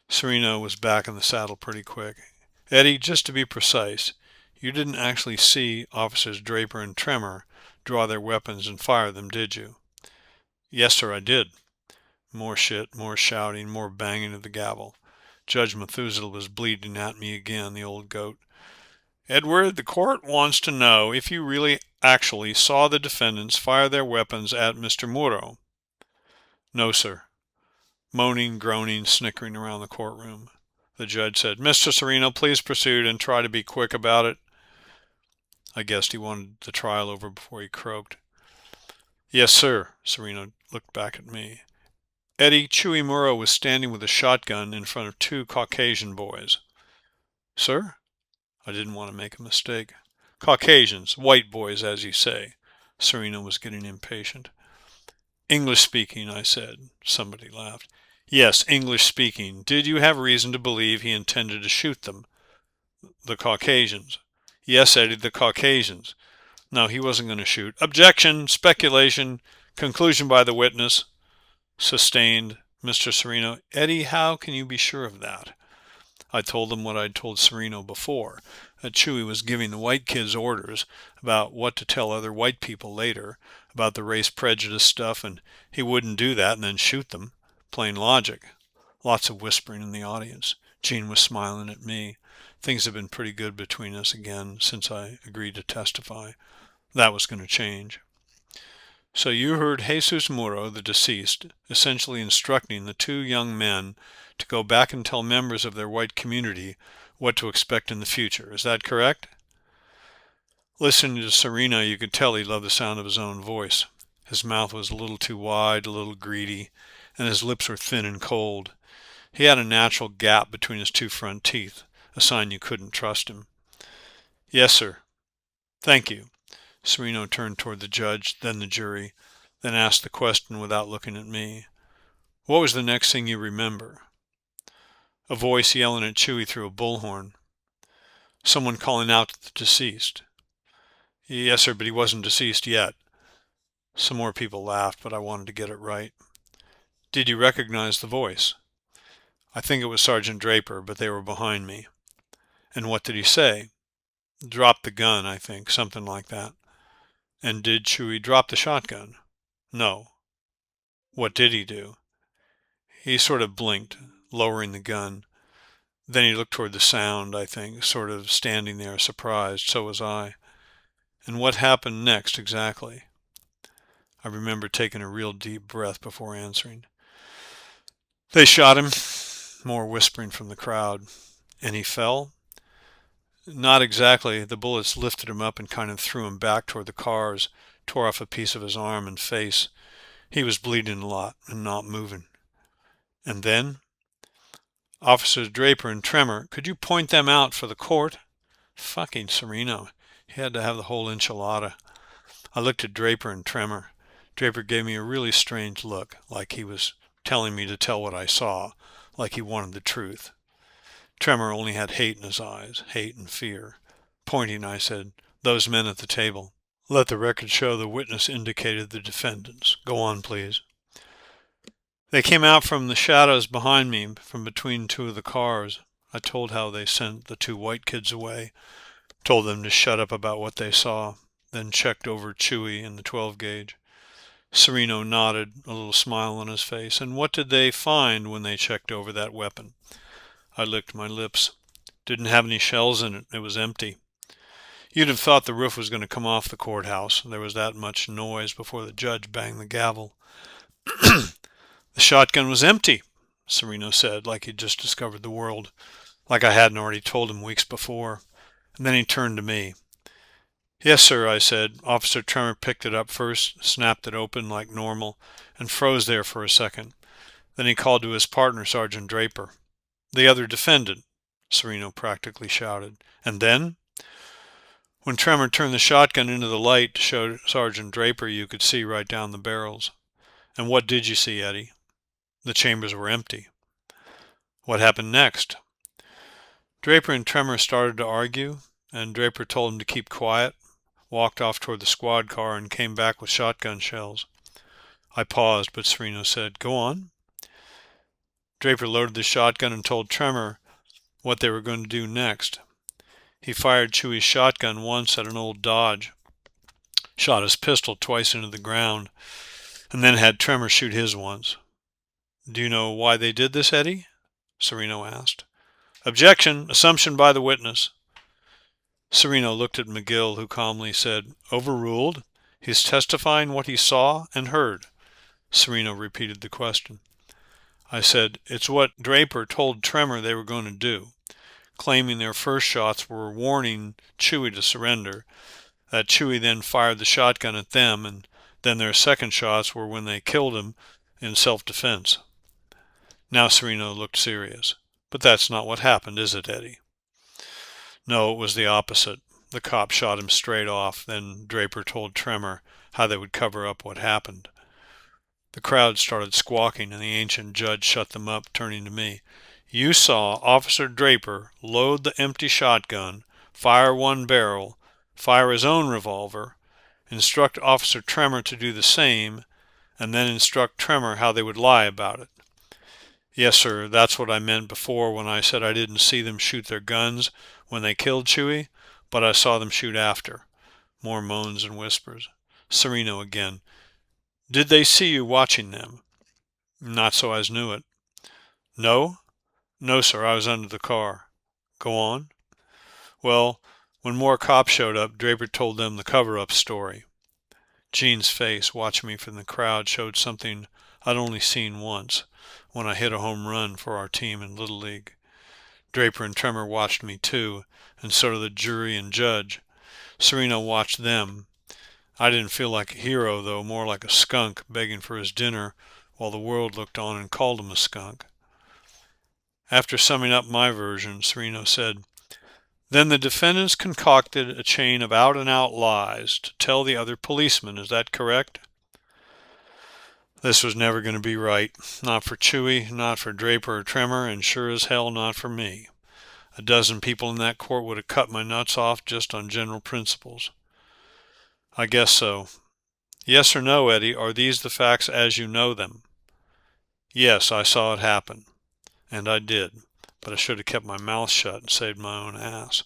Sereno was back in the saddle pretty quick. Eddie, just to be precise, you didn't actually see Officers Draper and Tremor draw their weapons and fire them, did you? Yes, sir, I did. More shit, more shouting, more banging of the gavel. Judge Methuselah was bleating at me again, the old goat. Edward, the court wants to know if you really actually saw the defendants fire their weapons at Mr. Muro. No, sir. Moaning, groaning, snickering around the courtroom. The judge said, Mr. Sereno, please proceed and try to be quick about it. I guessed he wanted the trial over before he croaked. Yes, sir. Sereno looked back at me. Eddie, Chuy Muro was standing with a shotgun in front of two Caucasian boys. Sir? I didn't want to make a mistake. Caucasians, white boys, as you say. Sereno was getting impatient. English speaking, I said. Somebody laughed. Yes, English speaking. Did you have reason to believe he intended to shoot them? The Caucasians. Yes, Eddie, the Caucasians. No, he wasn't going to shoot. Objection, speculation, conclusion by the witness. Sustained. Mr. Sereno. Eddie, how can you be sure of that? I told them what I'd told Sereno before, that Chuy was giving the white kids orders about what to tell other white people later, about the race prejudice stuff, and he wouldn't do that and then shoot them. Plain logic. Lots of whispering in the audience. Jean was smiling at me. Things have been pretty good between us again since I agreed to testify. That was going to change. So you heard Jesus Muro, the deceased, essentially instructing the two young men to go back and tell members of their white community what to expect in the future. Is that correct? Listening to Sereno, you could tell he loved the sound of his own voice. His mouth was a little too wide, a little greedy, and his lips were thin and cold. He had a natural gap between his two front teeth, a sign you couldn't trust him. Yes, sir. Thank you. Sereno turned toward the judge, then the jury, then asked the question without looking at me. What was the next thing you remember? A voice yelling at Chuy through a bullhorn. Someone calling out to the deceased. Yes, sir, but he wasn't deceased yet. Some more people laughed, but I wanted to get it right. Did you recognize the voice? I think it was Sergeant Draper, but they were behind me. And what did he say? Drop the gun, I think, something like that. And did Chuy drop the shotgun? No. What did he do? He sort of blinked, lowering the gun. Then he looked toward the sound, I think, sort of standing there surprised. So was I. And what happened next exactly? I remember taking a real deep breath before answering. They shot him. More whispering from the crowd. And he fell? Not exactly. The bullets lifted him up and kind of threw him back toward the cars, tore off a piece of his arm and face. He was bleeding a lot and not moving. And then? Officers Draper and Tremor, could you point them out for the court? Fucking Sereno. He had to have the whole enchilada. I looked at Draper and Tremor. Draper gave me a really strange look, like he was telling me to tell what I saw, like he wanted the truth. Tremor only had hate in his eyes, hate and fear. Pointing, I said, those men at the table. Let the record show the witness indicated the defendants. Go on, please. They came out from the shadows behind me, from between two of the cars. I told how they sent the two white kids away, told them to shut up about what they saw, then checked over Chuy and the 12-gauge. Sereno nodded, a little smile on his face. And what did they find when they checked over that weapon? I licked my lips. Didn't have any shells in it. It was empty. You'd have thought the roof was going to come off the courthouse. There was that much noise before the judge banged the gavel. The shotgun was empty, Sereno said, like he'd just discovered the world, like I hadn't already told him weeks before. And then he turned to me. Yes, sir, I said. Officer Tremor picked it up first, snapped it open like normal, and froze there for a second. Then he called to his partner, Sergeant Draper. The other defendant, Sereno practically shouted. And then? When Tremor turned the shotgun into the light to show Sergeant Draper, you could see right down the barrels. And what did you see, Eddie? The chambers were empty. What happened next? Draper and Tremor started to argue, and Draper told him to keep quiet, walked off toward the squad car, and came back with shotgun shells. I paused, but Sereno said, Go on. Draper loaded the shotgun and told Tremor what they were going to do next. He fired Chuy's shotgun once at an old Dodge, shot his pistol twice into the ground, and then had Tremor shoot his once. "Do you know why they did this, Eddie?" Sereno asked. "Objection! Assumption by the witness." Sereno looked at McGill, who calmly said, "Overruled. He's testifying what he saw and heard." Sereno repeated the question. I said, "It's what Draper told Tremor they were going to do, claiming their first shots were warning Chuy to surrender, that Chuy then fired the shotgun at them, and then their second shots were when they killed him in self-defense." Now Sereno looked serious. "But that's not what happened, is it, Eddie?" "No, it was the opposite. The cop shot him straight off. Then Draper told Tremor how they would cover up what happened." The crowd started squawking, and the ancient judge shut them up, turning to me. "You saw Officer Draper load the empty shotgun, fire one barrel, fire his own revolver, instruct Officer Tremor to do the same, and then instruct Tremor how they would lie about it." "Yes, sir, that's what I meant before when I said I didn't see them shoot their guns when they killed Chuy, but I saw them shoot after." More moans and whispers. Sereno again. "Did they see you watching them?" "Not so as knew it." "No?" "No, sir, I was under the car." "Go on." "Well, when more cops showed up, Draper told them the cover-up story." Gene's face, watching me from the crowd, showed something I'd only seen once, when I hit a home run for our team in Little League. Draper and Tremor watched me too, and so did the jury and judge. Sereno watched them. I didn't feel like a hero, though, more like a skunk begging for his dinner while the world looked on and called him a skunk. After summing up my version, Sereno said, "Then the defendants concocted a chain of out-and-out lies to tell the other policemen, is that correct?" This was never going to be right. Not for Chuy, not for Draper or Tremor, and sure as hell not for me. A dozen people in that court would have cut my nuts off just on general principles. "I guess so. Yes or no, Eddie, are these the facts as you know them?" "Yes, I saw it happen." And I did, but I should have kept my mouth shut and saved my own ass.